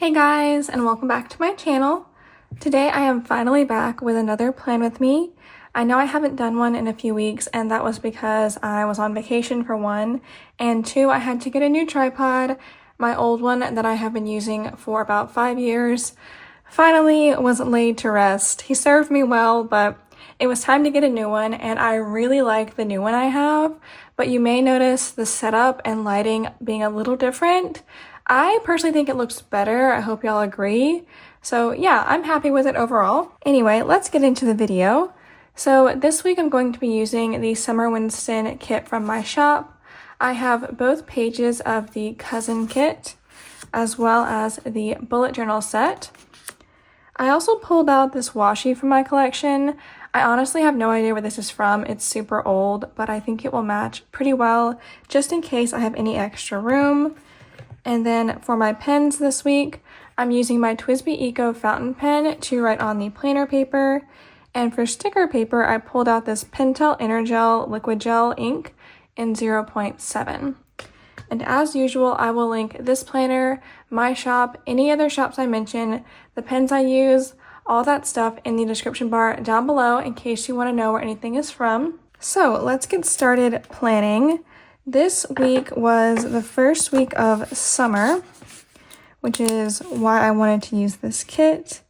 Hey guys, and welcome back to my channel. Today I am finally back with another plan with me. I know I haven't done one in a few weeks, and that was because I was on vacation for one, and two, I had to get a new tripod. My old one that I have been using for about 5 years finally was laid to rest. He served me well, but it was time to get a new one, and I really like the new one I have, but you may notice the setup and lighting being a little different. I personally think it looks better. I hope y'all agree. So yeah, I'm happy with it overall. Anyway, let's get into the video. So this week I'm going to be using the Summer Winston kit from my shop. I have both pages of the cousin kit as well as the bullet journal set. I also pulled out this washi from my collection. I honestly have no idea where this is from. It's super old, but I think it will match pretty well just in case I have any extra room. And then for my pens this week, I'm using my TWSBI Eco fountain pen to write on the planner paper. And for sticker paper, I pulled out this Pentel Energel Liquid Gel ink in 0.7. And as usual, I will link this planner, my shop, any other shops I mention, the pens I use, all that stuff in the description bar down below in case you want to know where anything is from. So let's get started planning. This week was the first week of summer, which is why I wanted to use this kit.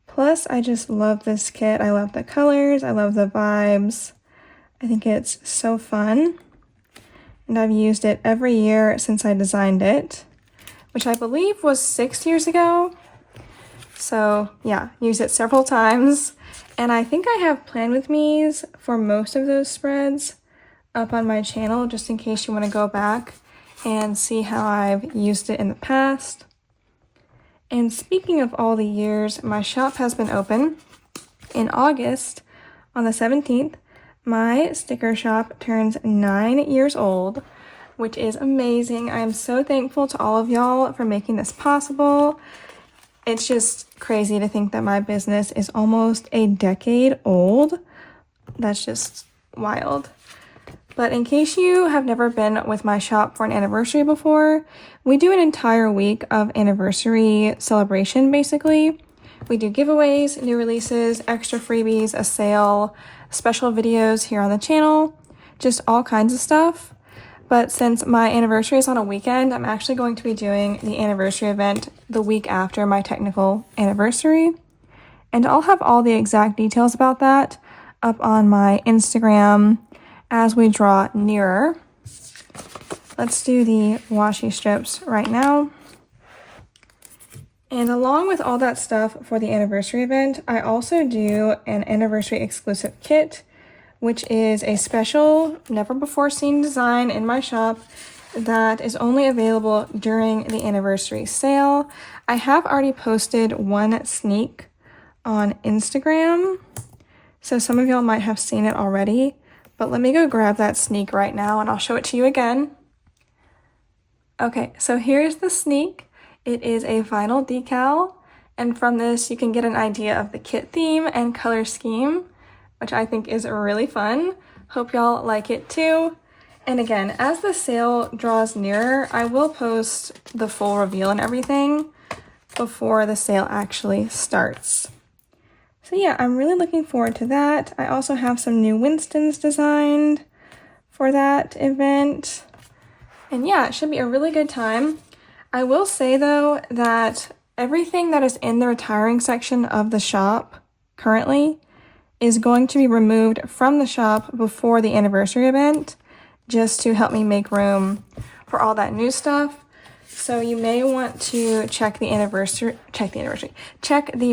Plus, I just love this kit. I love the colors. I love the vibes. I think it's so fun. And I've used it every year since I designed it, which I believe was 6 years ago. So yeah, used it several times. And I think I have plan with me's for most of those spreads up on my channel, just in case you want to go back and see how I've used it in the past. And speaking of all the years, my shop has been open. In August, on the 17th, my sticker shop turns 9 years old, which is amazing. I am so thankful to all of y'all for making this possible. It's just crazy to think that my business is almost a decade old. That's just wild. But in case you have never been with my shop for an anniversary before, we do an entire week of anniversary celebration, basically. We do giveaways, new releases, extra freebies, a sale, special videos here on the channel, just all kinds of stuff. But since my anniversary is on a weekend, I'm actually going to be doing the anniversary event the week after my technical anniversary. And I'll have all the exact details about that up on my Instagram as we draw nearer. Let's do the washi strips right now. And along with all that stuff for the anniversary event, I also do an anniversary exclusive kit, which is a special, never before seen design in my shop that is only available during the anniversary sale. I have already posted one sneak on Instagram, so some of y'all might have seen it already. But let me go grab that sneak right now and I'll show it to you again. Okay, so here's the sneak. It is a vinyl decal, and from this you can get an idea of the kit theme and color scheme, which I think is really fun. Hope y'all like it too. And again, as the sale draws nearer, I will post the full reveal and everything before the sale actually starts. So yeah, I'm really looking forward to that. I also have some new Winstons designed for that event. And yeah, it should be a really good time. I will say though that everything that is in the retiring section of the shop currently is going to be removed from the shop before the anniversary event, just to help me make room for all that new stuff. So you may want to check the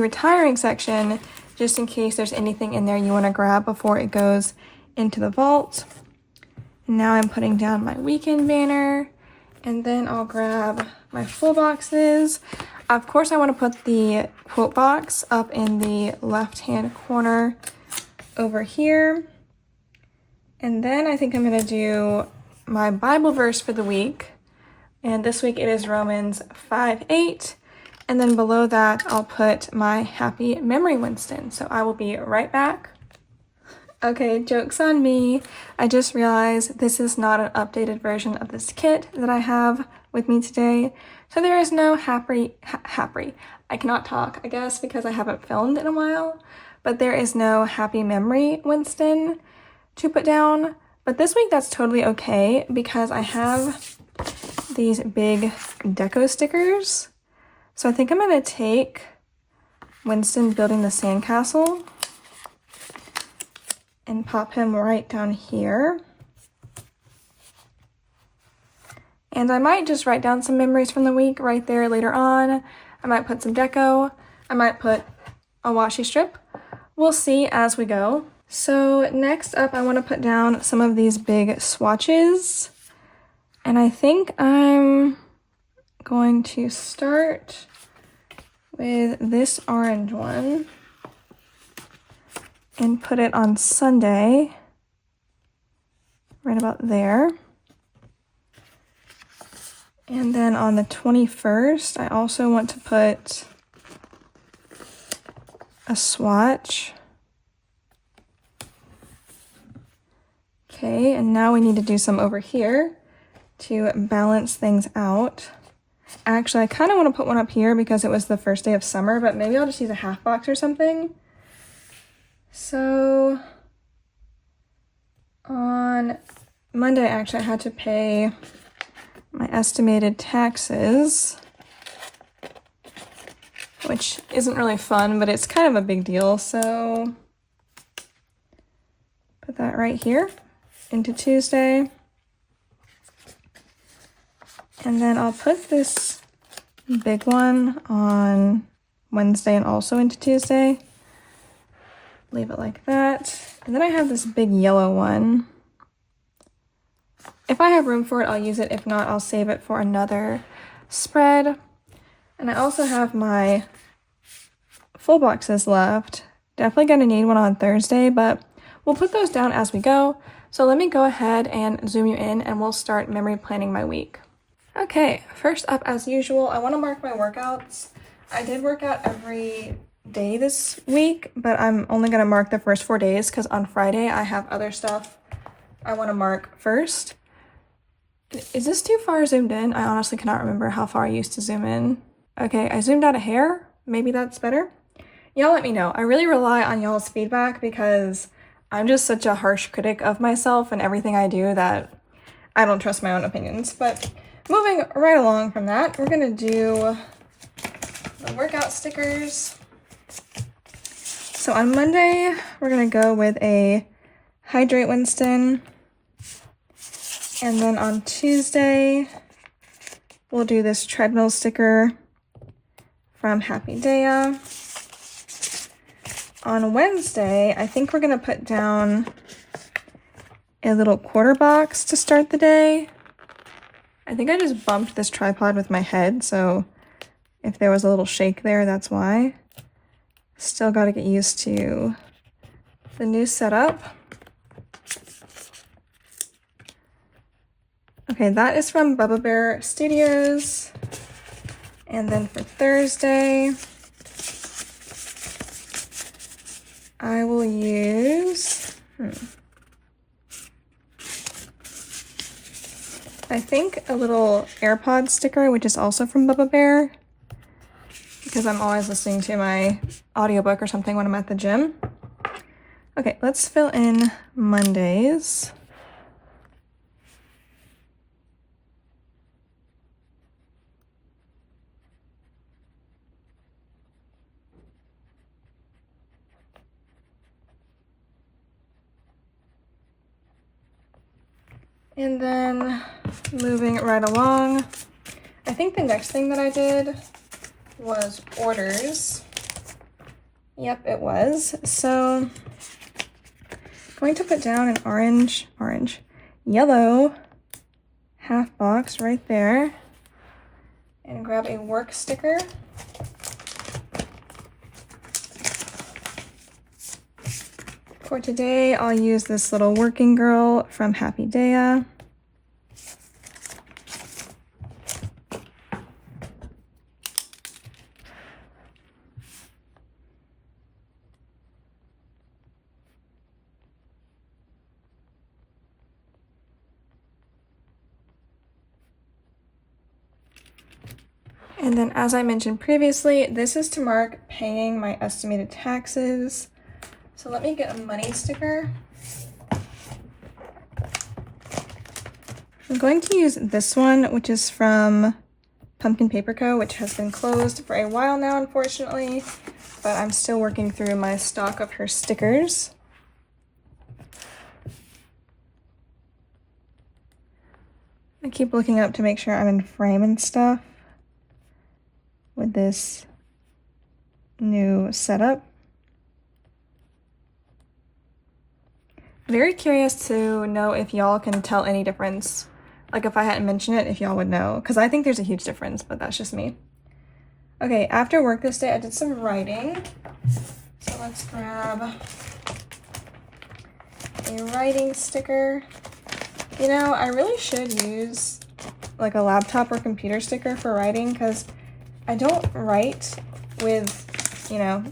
retiring section just in case there's anything in there you want to grab before it goes into the vault. Now I'm putting down my weekend banner, and then I'll grab my full boxes. Of course, I want to put the quote box up in the left-hand corner over here. And then I think I'm going to do my Bible verse for the week. And this week it is Romans 5:8. And then below that, I'll put my happy memory Winston. So I will be right back. Okay, joke's on me. I just realized this is not an updated version of this kit that I have with me today. So there is no I cannot talk, I guess, because I haven't filmed in a while, but there is no Happy Memory Winston to put down. But this week that's totally okay because I have these big deco stickers. So I think I'm gonna take Winston building the sandcastle and pop him right down here. And I might just write down some memories from the week right there later on. I might put some deco. I might put a washi strip. We'll see as we go. So next up, I want to put down some of these big swatches. And I think I'm going to start with this orange one and put it on Sunday, right about there. And then on the 21st, I also want to put a swatch. Okay, and now we need to do some over here to balance things out. Actually, I kind of want to put one up here because it was the first day of summer, but maybe I'll just use a half box or something. So on Monday, actually, I had to pay my estimated taxes, which isn't really fun, but it's kind of a big deal. So put that right here into Tuesday. And then I'll put this big one on Wednesday and also into Tuesday. Leave it like that. And then I have this big yellow one. If I have room for it, I'll use it. If not, I'll save it for another spread. And I also have my full boxes left. Definitely gonna need one on Thursday, but we'll put those down as we go. So let me go ahead and zoom you in and we'll start memory planning my week. Okay, first up, as usual, I want to mark my workouts. I did work out every day this week, but I'm only going to mark the first 4 days because on Friday I have other stuff I want to mark first. Is this too far zoomed in? I honestly cannot remember how far I used to zoom in. Okay, I zoomed out a hair. Maybe that's better. Y'all let me know. I really rely on y'all's feedback because I'm just such a harsh critic of myself and everything I do that I don't trust my own opinions. But moving right along from that, we're gonna do the workout stickers. So on Monday, we're gonna go with a Hydrate Winston. And then on Tuesday, we'll do this treadmill sticker from Happy Daya. On Wednesday, I think we're gonna put down a little quarter box to start the day. I think I just bumped this tripod with my head, so if there was a little shake there, that's why. Still gotta get used to the new setup. Okay, that is from Bubba Bear Studios. And then for Thursday, I will use, I think a little AirPod sticker, which is also from Bubba Bear, because I'm always listening to my audiobook or something when I'm at the gym. Okay, let's fill in Mondays. And then moving right along, I think the next thing that I did was orders. Yep, it was. So I'm going to put down an yellow half box right there and grab a work sticker. For today, I'll use this little working girl from Happy Daya. And then as I mentioned previously, this is to mark paying my estimated taxes. So let me get a money sticker. I'm going to use this one, which is from Pumpkin Paper Co., which has been closed for a while now, unfortunately, but I'm still working through my stock of her stickers. I keep looking up to make sure I'm in frame and stuff with this new setup. Very curious to know if y'all can tell any difference. Like if I hadn't mentioned it, if y'all would know, because I think there's a huge difference, but that's just me. Okay, after work this day, I did some writing. So let's grab a writing sticker. You know, I really should use like a laptop or computer sticker for writing because I don't write with, you know,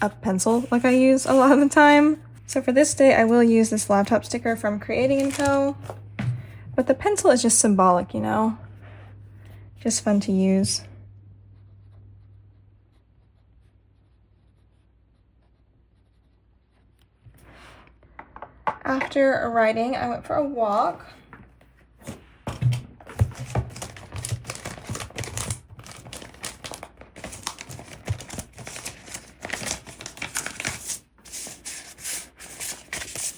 a pencil like I use a lot of the time. So for this day, I will use this laptop sticker from Creating & Co. But the pencil is just symbolic, you know? Just fun to use. After writing, I went for a walk.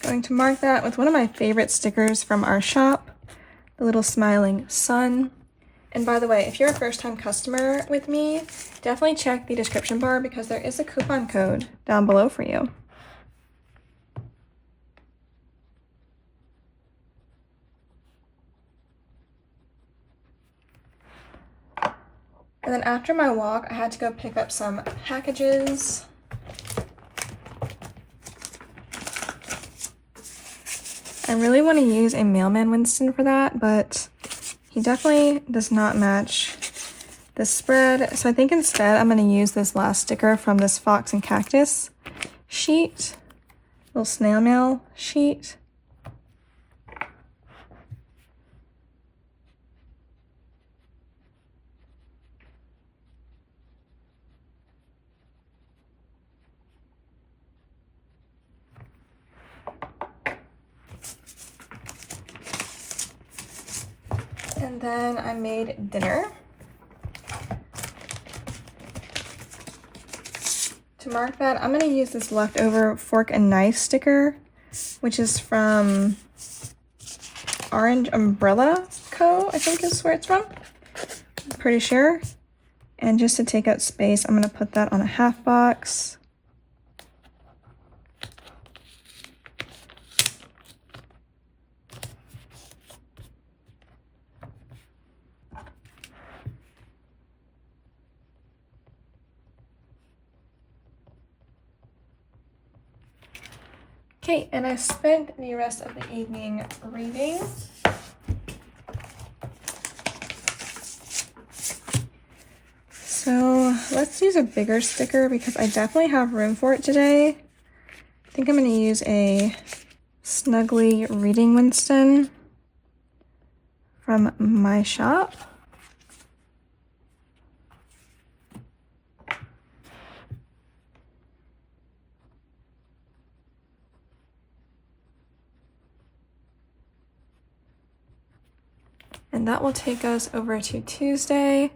Going to mark that with one of my favorite stickers from our shop, the little smiling sun. And by the way, if you're a first-time customer with me, definitely check the description bar because there is a coupon code down below for you. And then after my walk, I had to go pick up some packages. I really want to use a Mailman Winston for that, but he definitely does not match the spread. So I think instead I'm going to use this last sticker from this Fox and Cactus sheet, little snail mail sheet. And then I made dinner. To mark that, I'm going to use this leftover fork and knife sticker, which is from Orange Umbrella Co., I think is where it's from. I'm pretty sure. And just to take up space, I'm going to put that on a half box. Okay, and I spent the rest of the evening reading. So let's use a bigger sticker because I definitely have room for it today. I think I'm going to use a Snuggly Reading Winston from my shop. And that will take us over to Tuesday.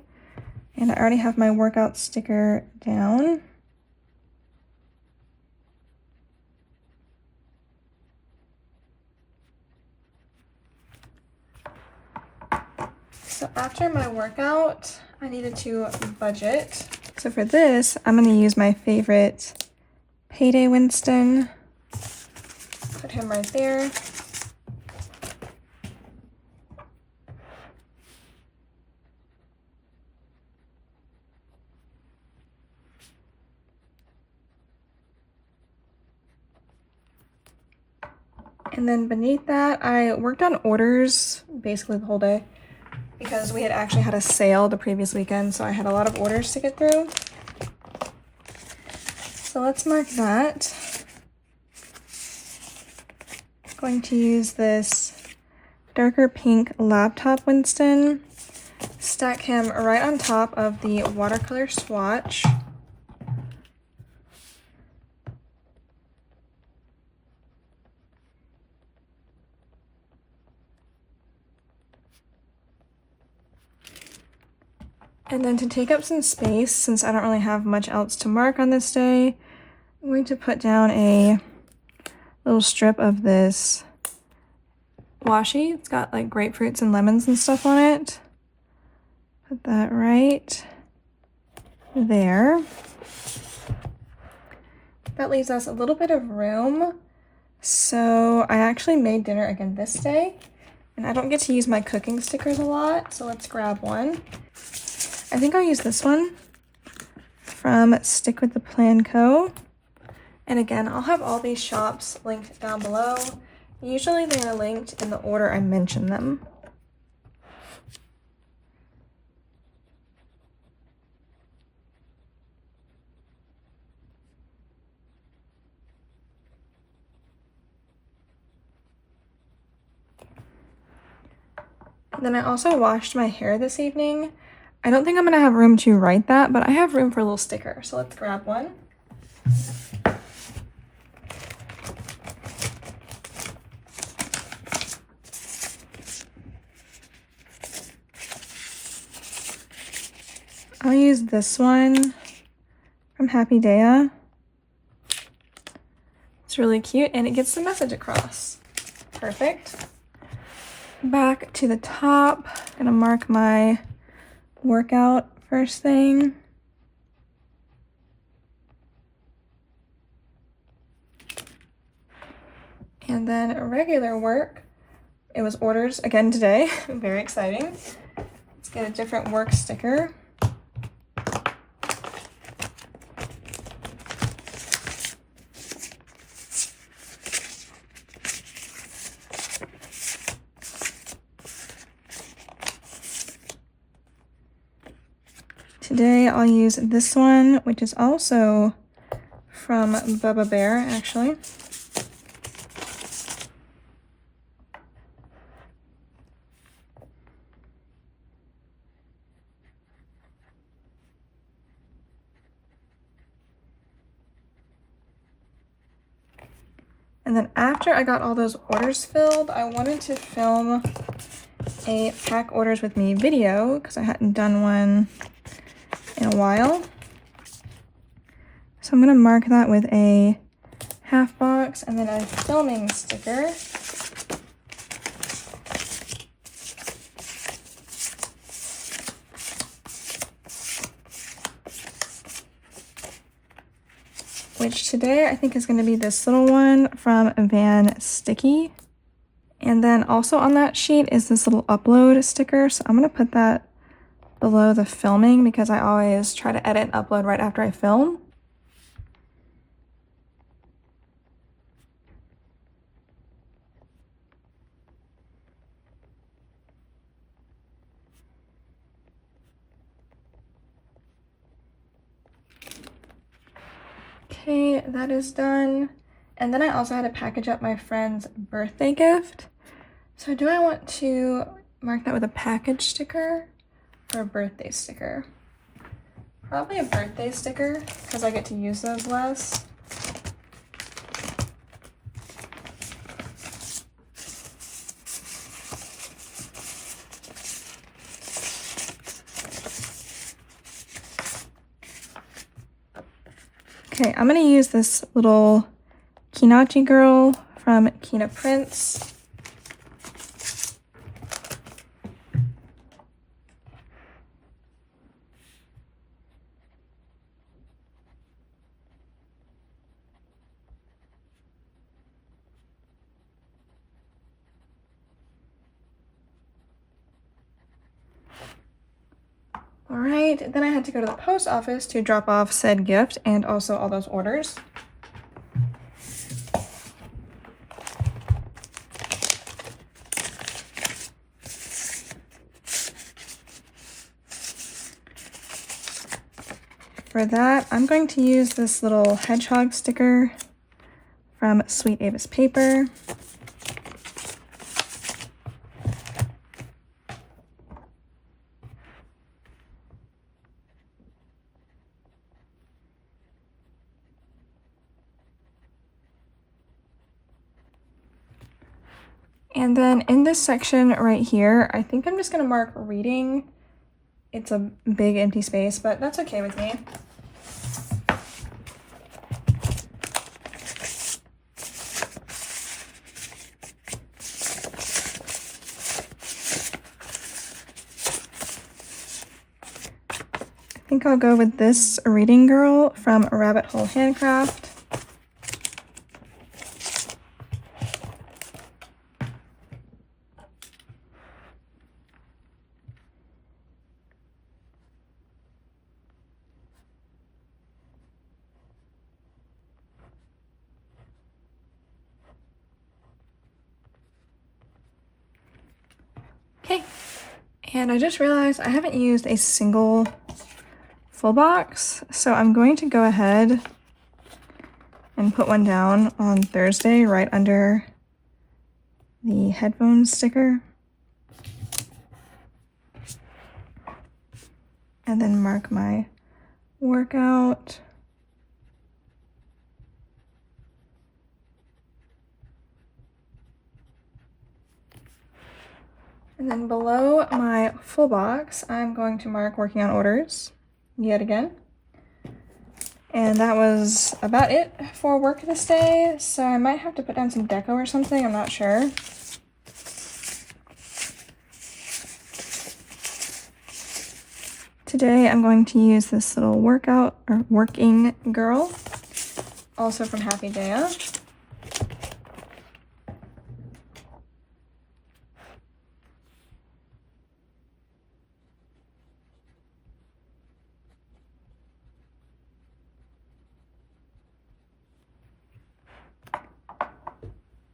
And I already have my workout sticker down. So after my workout, I needed to budget. So for this, I'm going to use my favorite Payday Winston. Put him right there. And then beneath that, I worked on orders basically the whole day because we had actually had a sale the previous weekend, so I had a lot of orders to get through. So let's mark that. I'm going to use this darker pink laptop Winston. stack him right on top of the watercolor swatch. And then to take up some space, since I don't really have much else to mark on this day, I'm going to put down a little strip of this washi. It's got like grapefruits and lemons and stuff on it. Put that right there. That leaves us a little bit of room. So I actually made dinner again this day, and I don't get to use my cooking stickers a lot, so let's grab one. I think I'll use this one from Stick with the Plan Co. And again, I'll have all these shops linked down below. Usually they are linked in the order I mention them. Then I also washed my hair this evening. I don't think I'm gonna have room to write that, but I have room for a little sticker, so let's grab one. I'll use this one from Happy Daya. It's really cute and it gets the message across. Perfect. Back to the top, I'm gonna mark my workout first thing. And then regular work. It was orders again today. Very exciting. Let's get a different work sticker. Today I'll use this one, which is also from Bubba Bear, actually. And then after I got all those orders filled, I wanted to film a pack orders with me video because I hadn't done one in a while. So I'm gonna mark that with a half box and then a filming sticker. Which today I think is gonna be this little one from Van Sticky. And then also on that sheet is this little upload sticker. So I'm gonna put that below the filming because I always try to edit and upload right after I film. Okay, that is done. And then I also had to package up my friend's birthday gift. So do I want to mark that with a package sticker or a birthday sticker? Probably a birthday sticker because I get to use those less. Okay, I'm gonna use this little Kinachi girl from Kina Prince. All right, then I had to go to the post office to drop off said gift and also all those orders. For that, I'm going to use this little hedgehog sticker from Sweet Avis Paper. And then in this section right here, I think I'm just gonna mark reading. It's a big empty space, but that's okay with me. I think I'll go with this Reading Girl from Rabbit Hole Handcraft. Okay, and I just realized I haven't used a single full box, so I'm going to go ahead and put one down on Thursday right under the headphone sticker. And then mark my workout. And then below my full box, I'm going to mark working on orders yet again. And that was about it for work this day. So I might have to put down some deco or something, I'm not sure. Today I'm going to use this little workout or working girl, also from Happy Daya.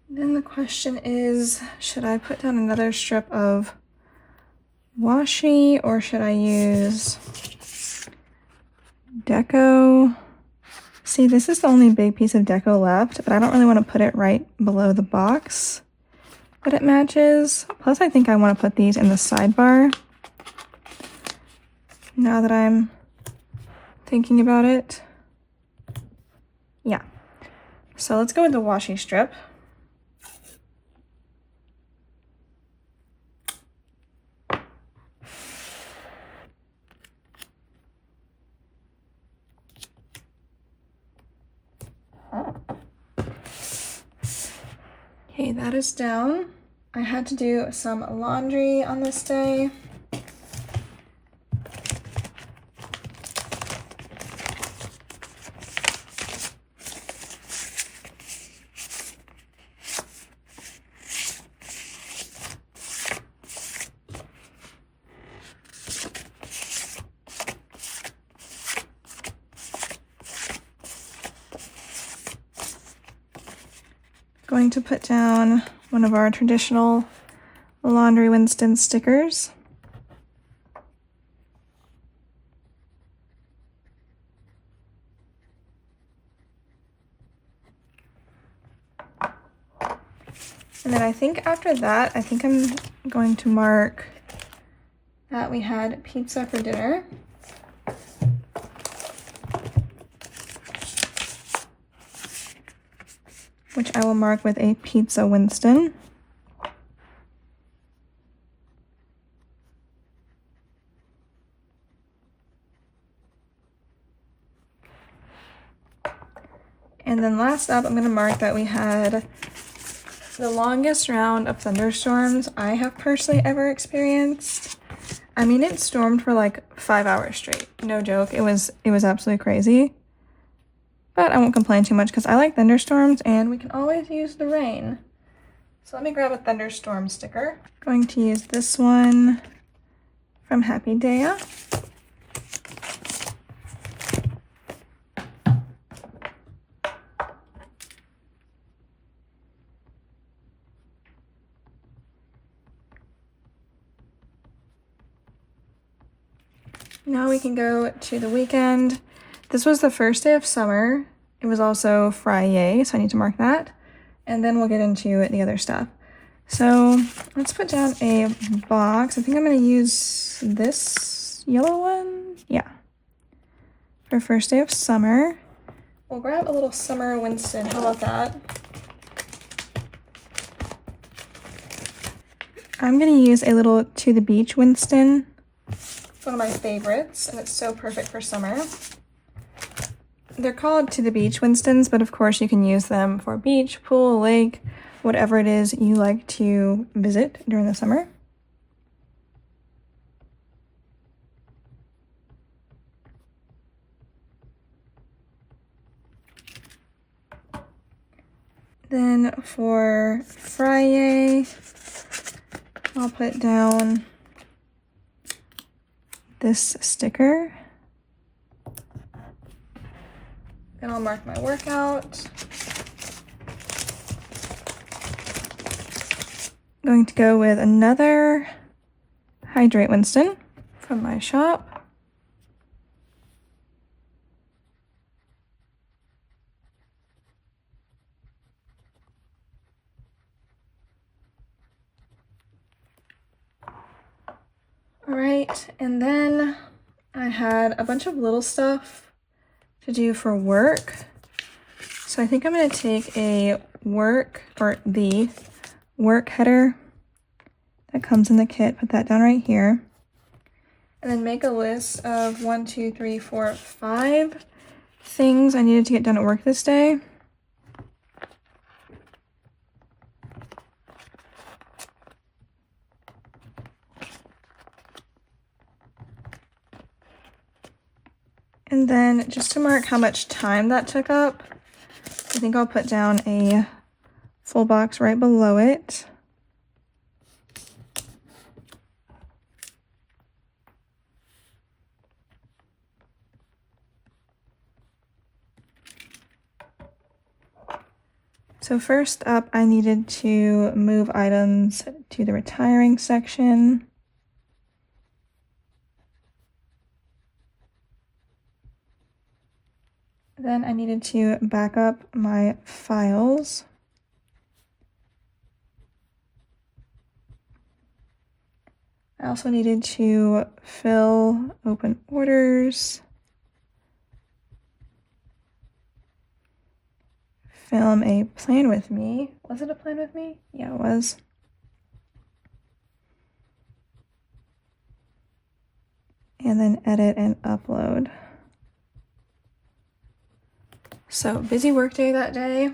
Then the question is, should I put down another strip of washi or should I use deco? See, this is the only big piece of deco left, but I don't really want to put it right below the box that it matches. Plus, I think I want to put these in the sidebar now that I'm thinking about it. Yeah. So let's go with the washi strip. Okay, that is down. I had to do some laundry on this day. Going to put down one of our traditional Summer Winston stickers. And then I think after that, I think I'm going to mark that we had pizza for dinner. Which I will mark with a Pizza Winston. And then last up, I'm going to mark that we had the longest round of thunderstorms I have personally ever experienced. I mean, it stormed for like 5 hours straight. No joke. It was absolutely crazy. But I won't complain too much because I like thunderstorms and we can always use the rain. So let me grab a thunderstorm sticker. I'm going to use this one from Happy Daya. Now we can go to the weekend. This was the first day of summer. It was also Friday, so I need to mark that. And then we'll get into the other stuff. So let's put down a box. I think I'm going to use this yellow one. Yeah. For first day of summer. We'll grab a little Summer Winston. How about that? I'm going to use a little To the Beach Winston. It's one of my favorites, and it's so perfect for summer. They're called To the Beach Winstons, but of course you can use them for beach, pool, lake, whatever it is you like to visit during the summer. Then for Friday, I'll put down this sticker. Then I'll mark my workout. I'm going to go with another Hydrate Winston from my shop. All right, and then I had a bunch of little stuff to do for work. So I think I'm going to take the work header that comes in the kit, put that down right here, and then make a list of 1, 2, 3, 4, 5 things I needed to get done at work this day. And then just to mark how much time that took up, I think I'll put down a full box right below it. So first up, I needed to move items to the retiring section. Then I needed to back up my files. I also needed to fill open orders, film a plan with me. Was it a plan with me? Yeah, it was. And then edit and upload. So busy work day that day.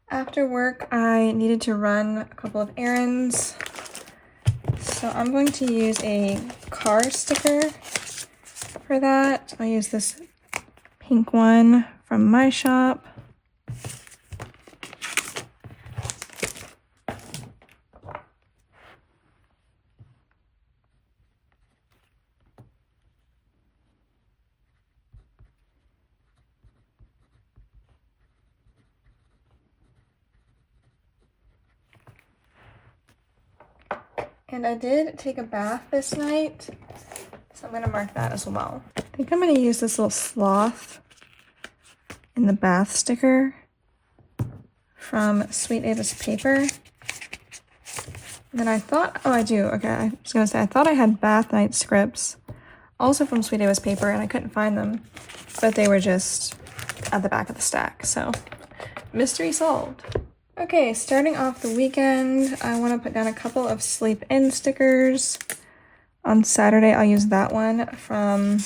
After work, I needed to run a couple of errands. So I'm going to use a car sticker for that. I'll use this pink one from my shop. And I did take a bath this night, so I'm going to mark that as well. I think I'm going to use this little sloth in the bath sticker from Sweet Ava's Paper. And then I thought, oh, I do. Okay, I was going to say, I thought I had bath night scripts, also from Sweet Ava's Paper, and I couldn't find them, but they were just at the back of the stack, so mystery solved. Okay, starting off the weekend, I want to put down a couple of sleep in stickers. On Saturday, I'll use that one from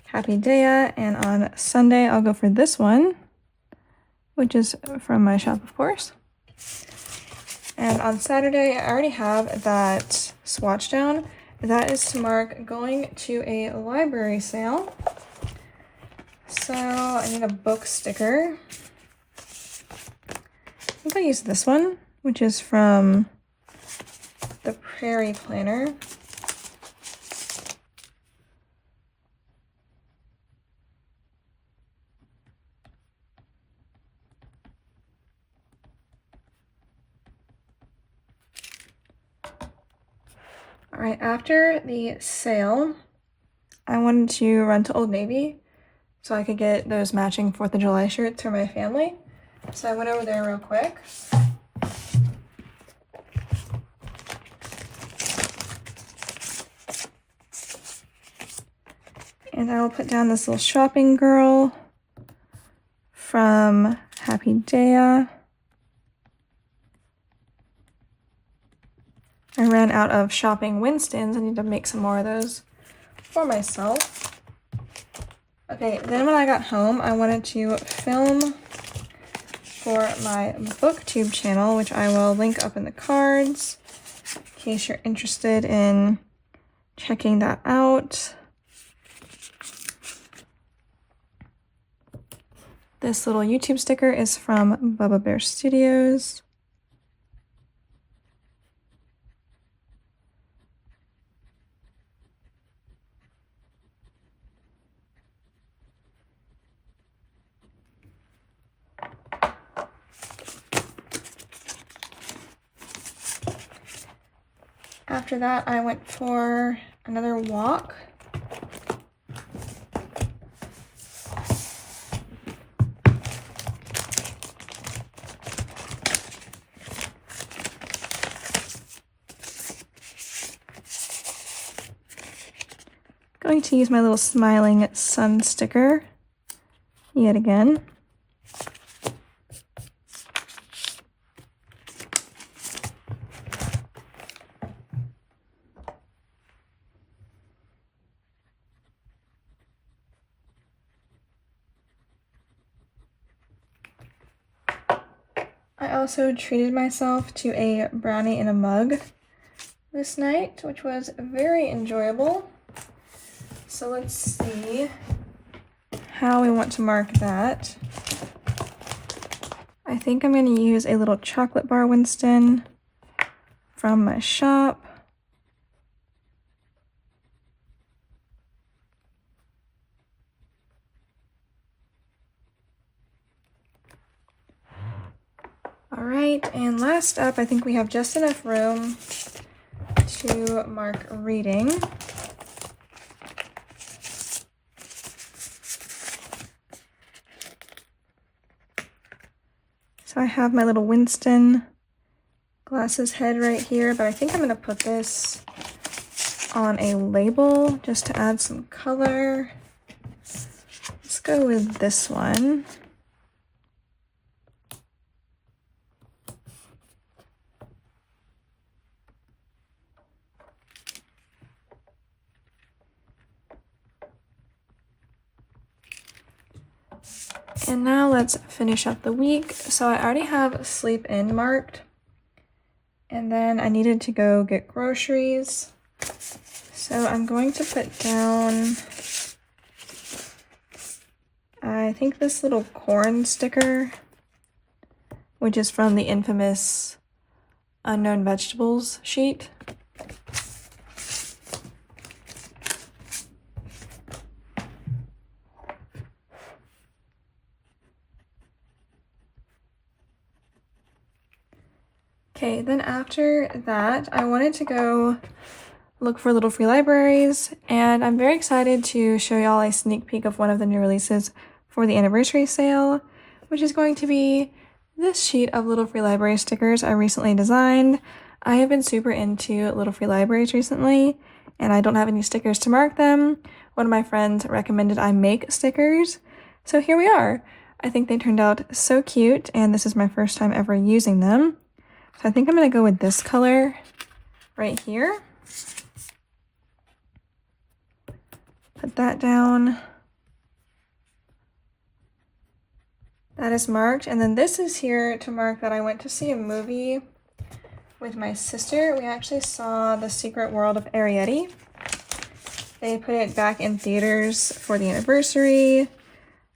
Happy Daya, and on Sunday, I'll go for this one, which is from my shop, of course. And on Saturday, I already have that swatch down. That is to mark going to a library sale. So I need a book sticker. I think I'll use this one, which is from the Prairie Planner. All right, after the sale, I wanted to run to Old Navy so I could get those matching 4th of July shirts for my family. So I went over there real quick. And I will put down this little shopping girl from Happy Daya. I ran out of shopping Winstons. I need to make some more of those for myself. Okay, then when I got home, I wanted to film for my booktube channel, which I will link up in the cards in case you're interested in checking that out. This little YouTube sticker is from Bubba Bear Studios. After that, I went for another walk. Going to use my little smiling sun sticker yet again. I also treated myself to a brownie in a mug this night, which was very enjoyable. So let's see how we want to mark that. I think I'm going to use a little chocolate bar Winston from my shop. All right, and last up, I think we have just enough room to mark reading. So I have my little Winston glasses head right here, but I think I'm going to put this on a label just to add some color. Let's go with this one. And now let's finish up the week. So I already have sleep in marked. And then I needed to go get groceries. So I'm going to put down, I think this little corn sticker, which is from the infamous unknown vegetables sheet. Okay, then after that, I wanted to go look for little free libraries, and I'm very excited to show y'all a sneak peek of one of the new releases for the anniversary sale, which is going to be this sheet of little free library stickers I recently designed. I have been super into little free libraries recently, and I don't have any stickers to mark them. One of my friends recommended I make stickers, so here we are. I think they turned out so cute, and this is my first time ever using them. So I think I'm going to go with this color right here. Put that down. That is marked. And then this is here to mark that I went to see a movie with my sister. We actually saw The Secret World of Arrietty. They put it back in theaters for the anniversary,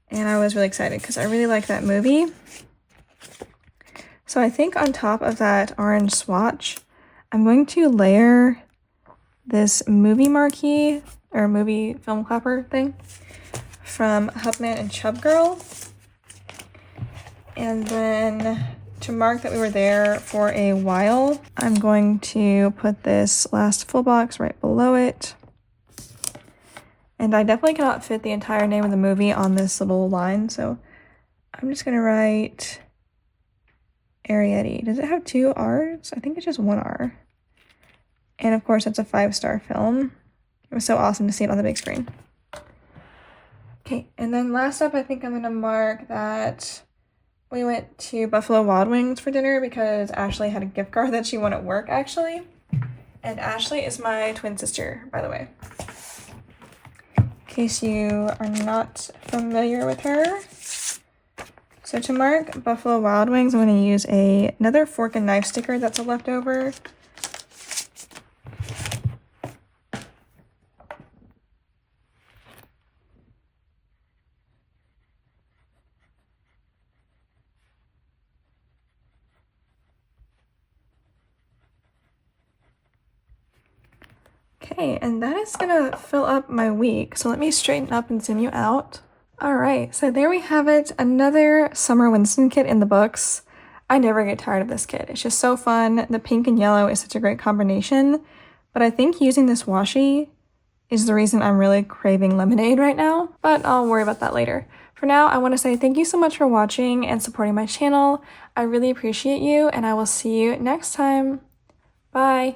and I was really excited because I really like that movie. So I think on top of that orange swatch, I'm going to layer this movie marquee or movie film clapper thing from Hubman and Chub Girl. And then to mark that we were there for a while, I'm going to put this last full box right below it. And I definitely cannot fit the entire name of the movie on this little line, so I'm just going to write Arrietty. Does it have 2 R's? I think it's just 1 R. And of course, it's a 5-star film. It was so awesome to see it on the big screen. Okay, and then last up, I think I'm going to mark that we went to Buffalo Wild Wings for dinner because Ashley had a gift card that she won at work, actually. And Ashley is my twin sister, by the way. In case you are not familiar with her. So to mark Buffalo Wild Wings, I'm going to use another fork and knife sticker that's a leftover. Okay, and that is gonna fill up my week. So let me straighten up and zoom you out. All right, so there we have it. Another Summer Winston kit in the books. I never get tired of this kit. It's just so fun. The pink and yellow is such a great combination. But I think using this washi is the reason I'm really craving lemonade right now. But I'll worry about that later. For now, I want to say thank you so much for watching and supporting my channel. I really appreciate you, and I will see you next time. Bye.